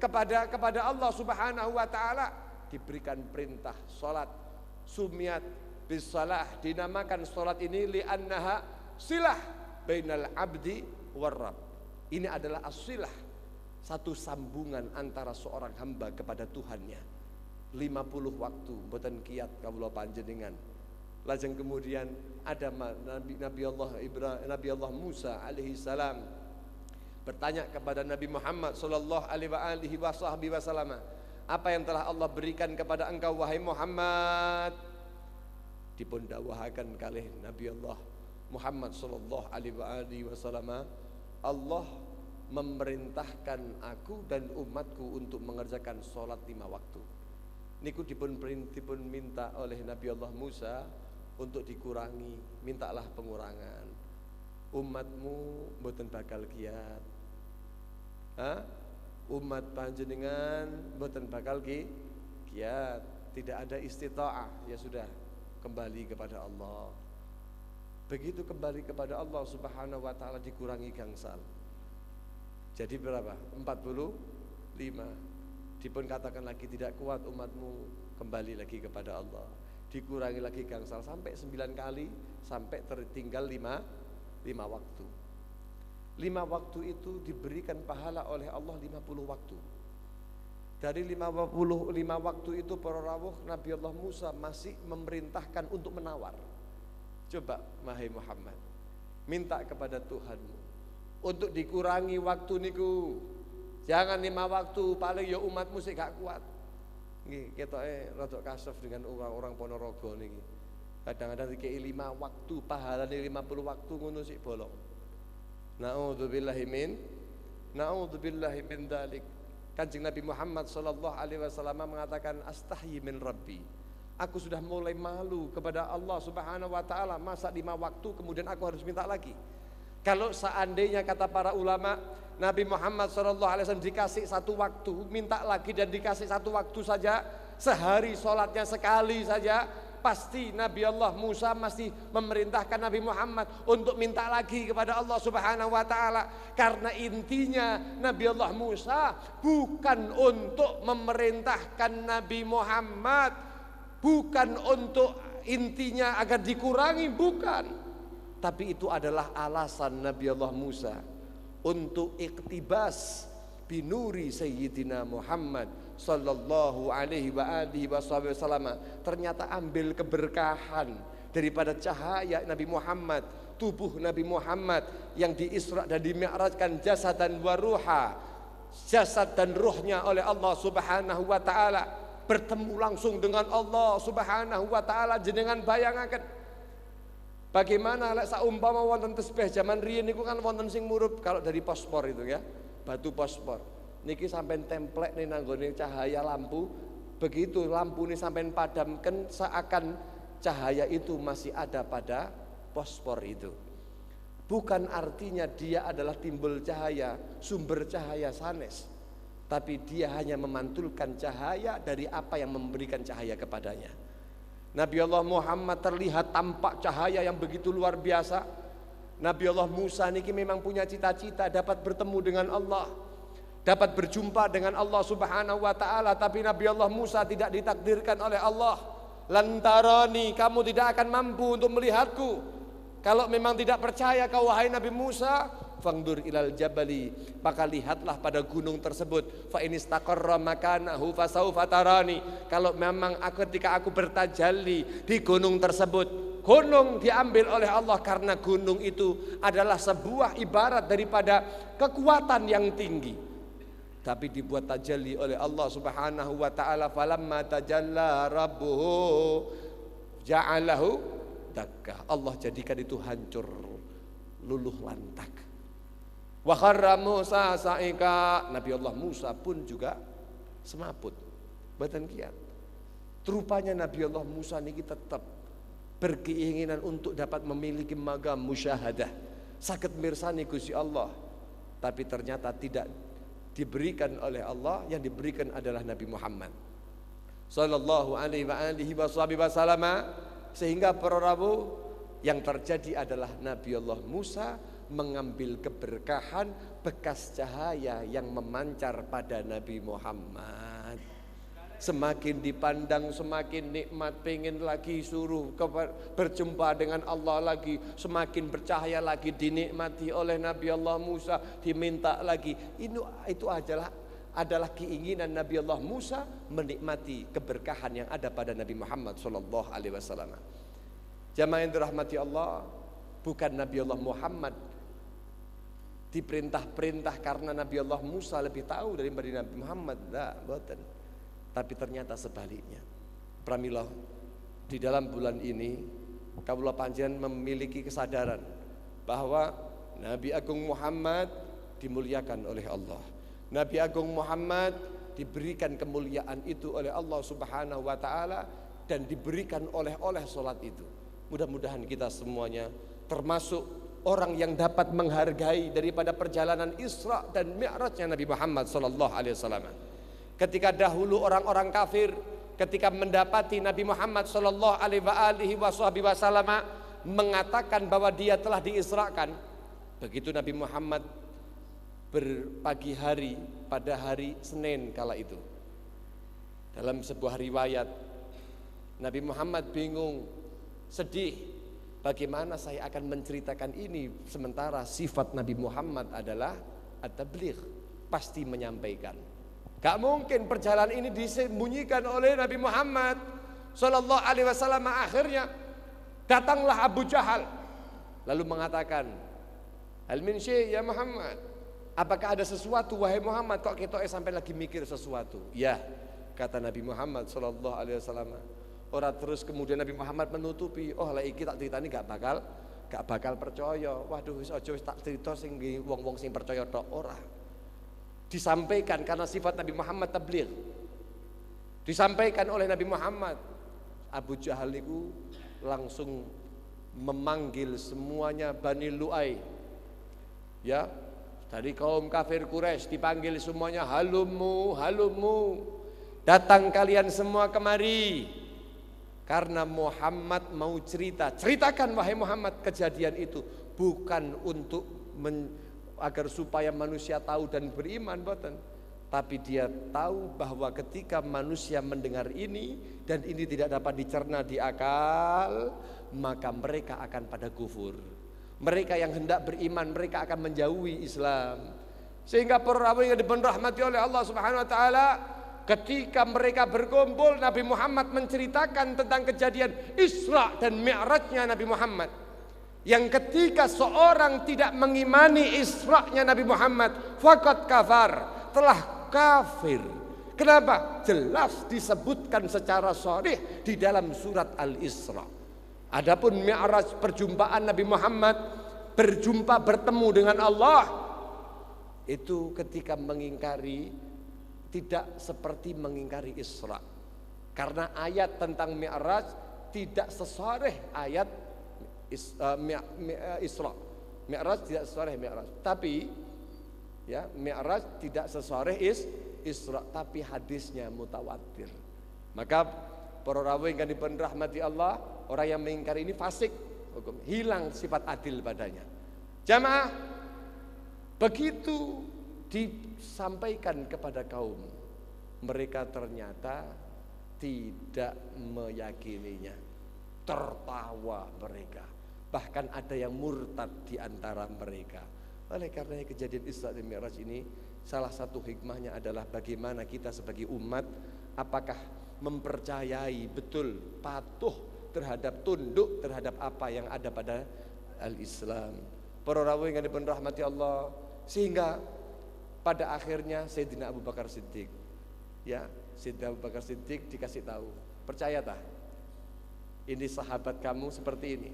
kepada Allah subhanahu wa ta'ala. Diberikan perintah sholat. Sumiyat bisalah, dinamakan sholat ini li'annaha silah bainal abdi warrab. Ini adalah as-silah, satu sambungan antara seorang hamba kepada Tuhannya. 50 waktu mboten kiyat kawula panjenengan. Lajeng kemudian ada Nabi Allah Musa alaihi salam bertanya kepada Nabi Muhammad sallallahu alaihi wasallam, apa yang telah Allah berikan kepada engkau wahai Muhammad? Dipun dawuhaken kalih Nabi Allah Muhammad sallallahu alaihi wasallam, Allah memerintahkan aku dan umatku untuk mengerjakan sholat 5 waktu. Niku dipun minta oleh Nabi Allah Musa untuk dikurangi, mintalah pengurangan. Umatmu mboten bakal giat. Umat panjenengan mboten bakal giat, tidak ada istita'ah, ya sudah kembali kepada Allah. Begitu kembali kepada Allah subhanahu wa ta'ala dikurangi gangsal. Jadi berapa? 45. Dipun katakan lagi tidak kuat umatmu, kembali lagi kepada Allah. Dikurangi lagi gangsal sampai 9 kali, sampai tertinggal 5 waktu. 5 waktu itu diberikan pahala oleh Allah 50 waktu. Dari 55 waktu itu para rawuh, Nabi Allah Musa masih memerintahkan untuk menawar. Coba wahai Muhammad, minta kepada Tuhanmu untuk dikurangi waktu niku. Jangan 5 waktu, paling ya umatmu sih gak kuat. Nggih, ketoke rada kasef dengan orang-orang Ponorogo niki. Kadang-kadang dikei 5 waktu, pahalane 50 waktu ngono sik bolong. Na'udzubillahi min dzalik. Kanjeng Nabi Muhammad sallallahu alaihi wasallam mengatakan, astahyi min rabbi. Aku sudah mulai malu kepada Allah subhanahu wa ta'ala. Masa 5 waktu kemudian aku harus minta lagi? Kalau seandainya kata para ulama, Nabi Muhammad SAW dikasih 1 waktu, minta lagi dan dikasih 1 waktu saja, sehari sholatnya sekali saja, pasti Nabi Allah Musa masih memerintahkan Nabi Muhammad untuk minta lagi kepada Allah subhanahu wa ta'ala. Karena intinya Nabi Allah Musa bukan untuk memerintahkan Nabi Muhammad, bukan untuk intinya agar dikurangi, bukan. Tapi itu adalah alasan Nabi Allah Musa untuk iktibas binuri Sayyidina Muhammad sallallahu alaihi wasallam. Ternyata ambil keberkahan daripada cahaya Nabi Muhammad, tubuh Nabi Muhammad yang diisra dan dimi'rajkan jasad dan waruha, jasad dan ruhnya oleh Allah subhanahu wa ta'ala, bertemu langsung dengan Allah subhanahu wa ta'ala. Jenengan bayangaken bagaimana lek saumpama wonten tesbih zaman riyin niku kan wonten sing murup kalau dari pospor itu ya, batu pospor. Niki sampean templek nih nanggone cahaya lampu, begitu lampu ini sampean padamkan seakan cahaya itu masih ada pada pospor itu. Bukan artinya dia adalah timbul cahaya, sumber cahaya sanes, tapi dia hanya memantulkan cahaya dari apa yang memberikan cahaya kepadanya. Nabi Allah Muhammad terlihat tampak cahaya yang begitu luar biasa. Nabi Allah Musa niki memang punya cita-cita dapat bertemu dengan Allah, dapat berjumpa dengan Allah subhanahu wa ta'ala. Tapi Nabi Allah Musa tidak ditakdirkan oleh Allah. Lantarani, kamu tidak akan mampu untuk melihatku. Kalau memang tidak percaya kau wahai Nabi Musa, fangdur ilal jabali, maka lihatlah pada gunung tersebut, fa in istaqarra makanahu fasaufa tarani. Kalau memang ketika aku bertajalli di gunung tersebut, gunung diambil oleh Allah karena gunung itu adalah sebuah ibarat daripada kekuatan yang tinggi, tapi dibuat tajalli oleh Allah Subhanahu wa taala. Falamma tajalla rabbuhu ja'alahu dakka. Allah jadikan itu hancur, luluh lantak. Wa kharra Musa sa'ika. Nabi Allah Musa pun juga semaput, badan kiat. Rupanya Nabi Allah Musa ini tetap berkeinginan untuk dapat memiliki magam musyahadah, saged mirsani Gusti Allah, tapi ternyata tidak diberikan oleh Allah. Yang diberikan adalah Nabi Muhammad sallallahu alaihi wa alihi wasallam. Sehingga para rawuh, yang terjadi adalah Nabi Allah Musa mengambil keberkahan bekas cahaya yang memancar pada Nabi Muhammad. Semakin dipandang semakin nikmat, pengen lagi suruh berjumpa dengan Allah lagi, semakin bercahaya lagi, dinikmati oleh Nabi Allah Musa, diminta lagi. Itu adalah keinginan Nabi Allah Musa menikmati keberkahan yang ada pada Nabi Muhammad sallallahu alaihi wasallam. Jamaah yang dirahmati Allah, bukan Nabi Allah Muhammad diperintah-perintah karena Nabi Allah Musa lebih tahu daripada Nabi Muhammad, boten. Tapi ternyata sebaliknya. Pramila, di dalam bulan ini kawula panjenengan memiliki kesadaran bahwa Nabi Agung Muhammad dimuliakan oleh Allah. Nabi Agung Muhammad diberikan kemuliaan itu oleh Allah Subhanahu wa taala dan diberikan oleh salat itu. Mudah-mudahan kita semuanya termasuk orang yang dapat menghargai daripada perjalanan Isra dan Mi'rajnya Nabi Muhammad sallallahu alaihi wasallam. Ketika dahulu orang-orang kafir ketika mendapati Nabi Muhammad sallallahu alaihi wasallam mengatakan bahwa dia telah diisrakan, begitu Nabi Muhammad berpagi hari pada hari Senin kala itu, dalam sebuah riwayat Nabi Muhammad bingung, sedih, bagaimana saya akan menceritakan ini sementara sifat Nabi Muhammad adalah at-tabligh, pasti menyampaikan. Gak mungkin perjalanan ini disembunyikan oleh Nabi Muhammad sallallahu alaihi wasallam. Akhirnya datanglah Abu Jahal lalu mengatakan, "Hal min syai' ya Muhammad?" Apakah ada sesuatu wahai Muhammad, kok kita sampai lagi mikir sesuatu? Ya, kata Nabi Muhammad sallallahu alaihi wasallam. Orang terus kemudian Nabi Muhammad menutupi, oh lah iki tak ceritani gak bakal percaya. Waduh wis aja tak cerita sing wong-wong sing percaya tok, ora. Disampaikan karena sifat Nabi Muhammad tabligh. Disampaikan oleh Nabi Muhammad. Abu Jahal itu langsung memanggil semuanya Bani Lu'ay. Ya, dari kaum kafir Quraisy dipanggil semuanya, halumu, datang kalian semua kemari. Karena Muhammad mau ceritakan wahai Muhammad kejadian itu, bukan untuk agar supaya manusia tahu dan beriman, boten. Tapi dia tahu bahwa ketika manusia mendengar ini dan ini tidak dapat dicerna di akal, maka mereka akan pada kufur. Mereka yang hendak beriman, mereka akan menjauhi Islam. Sehingga para rawuh yang dirahmati oleh Allah Subhanahu wa taala, ketika mereka berkumpul, Nabi Muhammad menceritakan tentang kejadian Isra dan Mi'rajnya Nabi Muhammad. Yang ketika seorang tidak mengimani Isra'nya Nabi Muhammad, faqad kafar, telah kafir. Kenapa? Jelas disebutkan secara sharih di dalam surat Al-Isra. Adapun Mi'raj, perjumpaan Nabi Muhammad bertemu dengan Allah, itu ketika mengingkari tidak seperti mengingkari Isra. Karena ayat tentang Mi'raj tidak sesarih ayat Isra. Mi'raj tidak sesarih Mi'raj. Tapi ya, Mi'raj tidak sesarih Isra, tapi hadisnya mutawatir. Maka para rawuh yang dirahmati Allah, orang yang mengingkari ini fasik, hilang sifat adil padanya. Jamaah, begitu disampaikan kepada kaum, mereka ternyata tidak meyakininya, tertawa mereka. Bahkan ada yang murtad di antara mereka. Oleh karena kejadian Isra dan Mi'raj ini salah satu hikmahnya adalah bagaimana kita sebagai umat apakah mempercayai betul, patuh terhadap, tunduk terhadap apa yang ada pada al-Islam. Para rawuh yang dipun rahmati Allah, sehingga pada akhirnya Sayyidina Abu Bakar Siddiq, ya, Sayyidina Abu Bakar Siddiq dikasih tahu, percaya tak? Ini sahabat kamu seperti ini.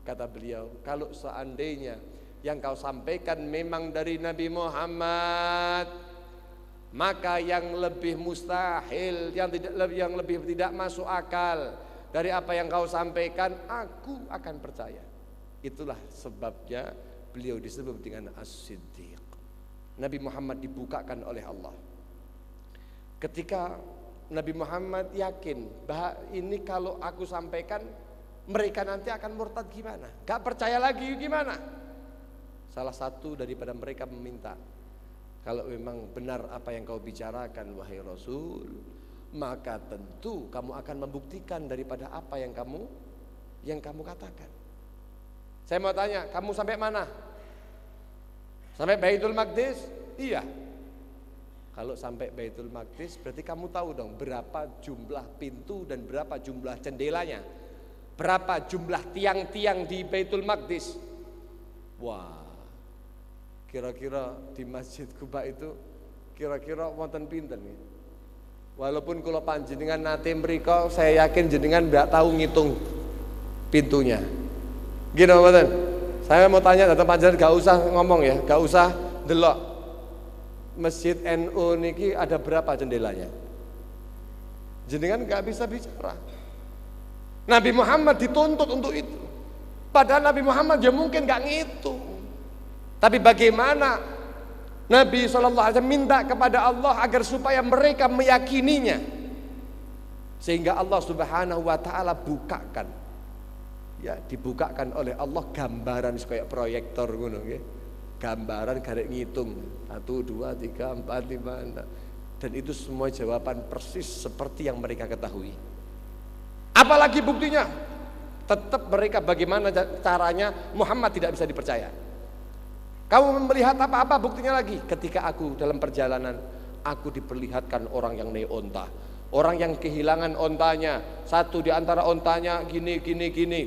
Kata beliau, kalau seandainya yang kau sampaikan memang dari Nabi Muhammad, maka yang lebih mustahil, yang lebih tidak masuk akal dari apa yang kau sampaikan, aku akan percaya. Itulah sebabnya beliau disebut dengan As-Siddiq. Nabi Muhammad dibukakan oleh Allah. Ketika Nabi Muhammad yakin bahwa ini kalau aku sampaikan mereka nanti akan murtad gimana? Gak percaya lagi gimana? Salah satu daripada mereka meminta, kalau memang benar apa yang kau bicarakan wahai Rasul, maka tentu kamu akan membuktikan daripada apa yang kamu katakan. Saya mau tanya, kamu sampai mana? Sampai Baitul Maqdis? Iya. Kalau sampai Baitul Maqdis berarti kamu tahu dong berapa jumlah pintu dan berapa jumlah jendelanya, berapa jumlah tiang-tiang di Baitul Maqdis. Wah, kira-kira di Masjid Quba itu kira-kira wonten pinten nih? Walaupun kula panjenengan nate mriko, saya yakin jenengan nggak tahu ngitung pintunya. Gini mboten? Saya mau tanya datang panjenengan, gak usah ngomong ya, gak usah delok. Masjid NU niki ada berapa jendelanya? Jenengan gak bisa bicara. Nabi Muhammad dituntut untuk itu. Padahal Nabi Muhammad ya mungkin gak ngitung. Tapi bagaimana Nabi SAW minta kepada Allah agar supaya mereka meyakininya, sehingga Allah Subhanahu wa ta'ala bukakan, ya, dibukakan oleh Allah gambaran kayak proyektor ngono nggih. Gambaran garek ngitung 1 2 3 4 5 dan itu semua jawaban persis seperti yang mereka ketahui. Apalagi buktinya? Tetap mereka bagaimana caranya Muhammad tidak bisa dipercaya. Kamu melihat apa-apa buktinya lagi? Ketika aku dalam perjalanan, aku diperlihatkan orang yang naik onta, orang yang kehilangan ontanya, satu di antara ontanya gini,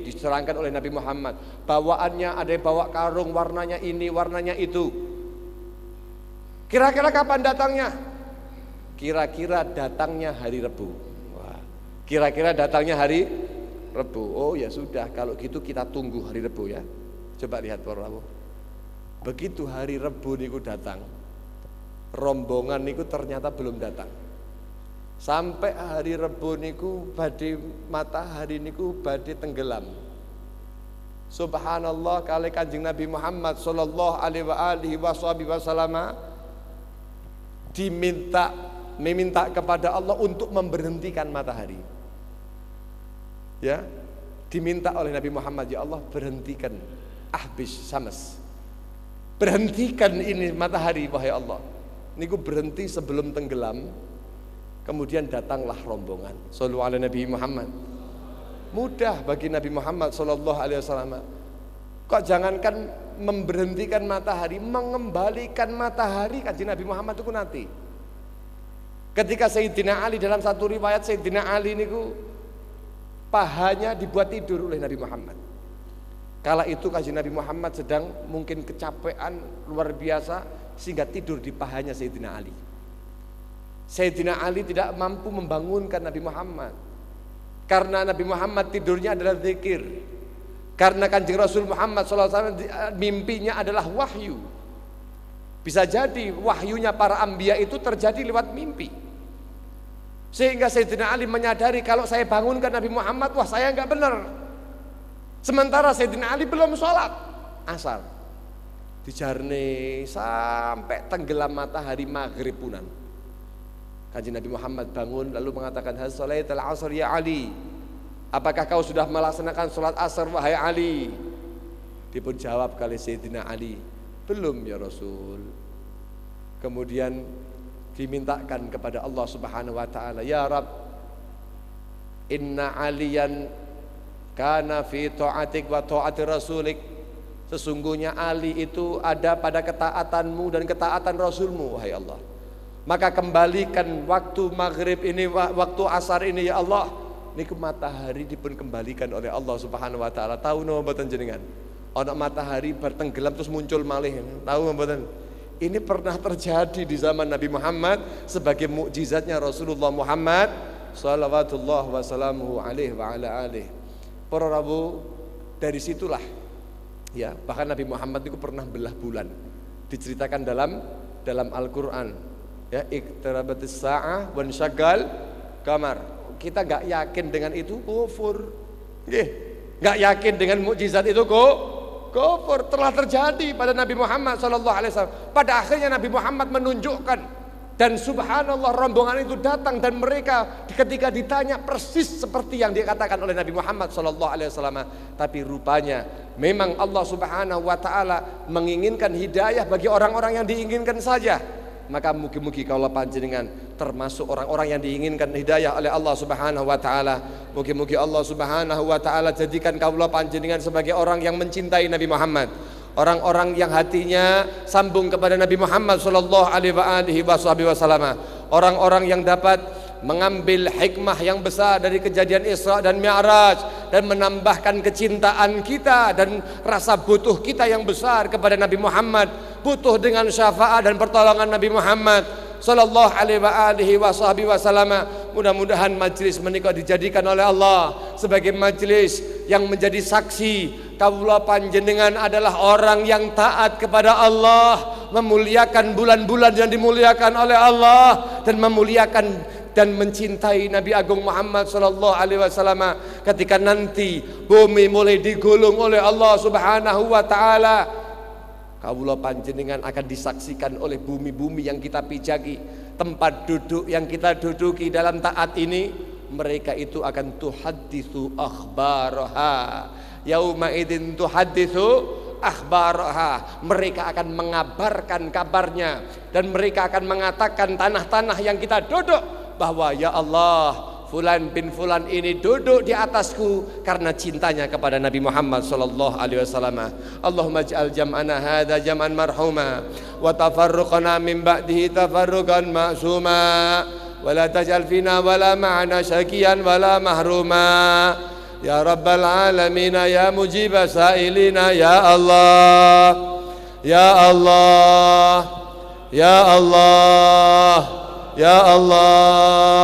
diserangkan oleh Nabi Muhammad. Bawaannya ada yang bawa karung warnanya ini, warnanya itu. Kira-kira kapan datangnya? Kira-kira datangnya hari Rebu. Wah, kira-kira datangnya hari Rebu. Oh ya sudah, kalau gitu kita tunggu hari Rebu ya. Coba lihat para rawuh. Begitu hari Rebu niku datang, rombongan niku ternyata belum datang. Sampai hari Rebu niku badhe matahari niku badhe tenggelam. Subhanallah, kali Kanjeng Nabi Muhammad sallallahu alaihi wasallam meminta kepada Allah untuk memberhentikan matahari. Ya, diminta oleh Nabi Muhammad, ya Allah berhentikan ahbis samas. Berhentikan ini matahari wahai Allah. Niku berhenti sebelum tenggelam. Kemudian datanglah rombongan. Shallallahu alaihi Nabi Muhammad. Mudah bagi Nabi Muhammad sallallahu alaihi wasallam. Kok jangankan memberhentikan matahari, mengembalikan matahari Kanjeng Nabi Muhammad itu nanti. Ketika Sayyidina Ali, dalam satu riwayat Sayyidina Ali niku pahanya dibuat tidur oleh Nabi Muhammad. Kala itu Kanjeng Nabi Muhammad sedang mungkin kecapean luar biasa sehingga tidur di pahanya Sayyidina Ali. Sayyidina Ali tidak mampu membangunkan Nabi Muhammad karena Nabi Muhammad tidurnya adalah zikir. Karena Kanjeng Rasul Muhammad SAW mimpinya adalah wahyu. Bisa jadi wahyunya para anbiya itu terjadi lewat mimpi. Sehingga Sayyidina Ali menyadari kalau saya bangunkan Nabi Muhammad, wah saya enggak benar. Sementara Sayyidina Ali belum sholat asar, dijarne sampai tenggelam matahari maghrib punan. Kanjeng Nabi Muhammad bangun lalu mengatakan, hal sholaital asr ya Ali, apakah kau sudah melaksanakan sholat asar wahai Ali? Dipun jawab kali Sayyidina Ali, belum ya Rasul. Kemudian dimintakan kepada Allah Subhanahu wa ta'ala, ya Rabb, inna aliyan kana fi ta'atik wa ta'ati rasulik, Sesungguhnya Ali itu ada pada ketaatanmu dan ketaatan Rasulmu, wahai Allah. Maka kembalikan waktu maghrib ini, waktu asar ini ya Allah. Niku matahari dipun kembalikan oleh Allah Subhanahu wa taala. Tahu napa mboten jenengan? Ana matahari bertenggelam terus muncul malih. Tahu mboten? Ini pernah terjadi di zaman Nabi Muhammad sebagai mukjizatnya Rasulullah Muhammad sallallahu wasallamu alaihi wa ala alihi. Para Rabu, dari situlah ya, bahkan Nabi Muhammad itu pernah belah bulan. Diceritakan dalam Al-Qur'an. Ya, iqtarabatis sa'ah wan syagal kamar. Kita enggak yakin dengan itu, kufur. Nggih. Enggak yakin dengan mukjizat itu kufur. Telah terjadi pada Nabi Muhammad sallallahu alaihi wasallam. Pada akhirnya Nabi Muhammad menunjukkan, dan subhanallah rombongan itu datang dan mereka ketika ditanya persis seperti yang dikatakan oleh Nabi Muhammad sallallahu alaihi wasallam. Tapi rupanya memang Allah Subhanahu wa taala menginginkan hidayah bagi orang-orang yang diinginkan saja. Maka mugi-mugi kaulah panjenengan termasuk orang-orang yang diinginkan hidayah oleh Allah Subhanahu wa taala. Mugi-mugi Allah Subhanahu wa taala jadikan kaulah panjenengan sebagai orang yang mencintai Nabi Muhammad, orang-orang yang hatinya sambung kepada Nabi Muhammad sallallahu alaihi wasallam, orang-orang yang dapat mengambil hikmah yang besar dari kejadian Isra dan Mi'raj dan menambahkan kecintaan kita dan rasa butuh kita yang besar kepada Nabi Muhammad, butuh dengan syafaat dan pertolongan Nabi Muhammad sallallahu alaihi wasallam. Mudah-mudahan majelis menika dijadikan oleh Allah sebagai majelis yang menjadi saksi kawula panjenengan adalah orang yang taat kepada Allah, memuliakan bulan-bulan yang dimuliakan oleh Allah, dan memuliakan dan mencintai Nabi Agung Muhammad sallallahu alaihi wasallam. Ketika nanti bumi mulai digulung oleh Allah Subhanahu wa taala, kawula panjenengan akan disaksikan oleh bumi-bumi yang kita pijaki, tempat duduk yang kita duduki dalam taat ini, mereka itu akan tuhaditsu akhbaraha. Yauma idzin tuhaditsu akhbaraha. Mereka akan mengabarkan kabarnya dan mereka akan mengatakan tanah-tanah yang kita duduk bahwa ya Allah, fulan bin fulan ini duduk di atasku karena cintanya kepada Nabi Muhammad sallallahu alaihi wasallam. Allahumma ij'al jam'ana hadza jam'an marhuma wa tafarruqana min ba'dihi tafarruqan ma'suma wa la taj'al fina wala ma'ana syaqiyan wala mahruma ya rabbal alamin ya mujib sa'ilina ya Allah ya Allah ya Allah ya Allah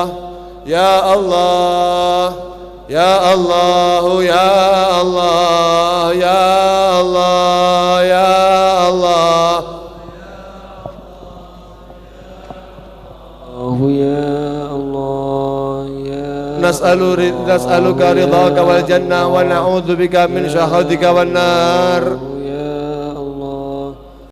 ya Allah ya Allah ya Allah ya Allah ya Allah ya Allah ya nas'aluka ridhaka wal jannah wa na'udzubika min syahhatika wan nar.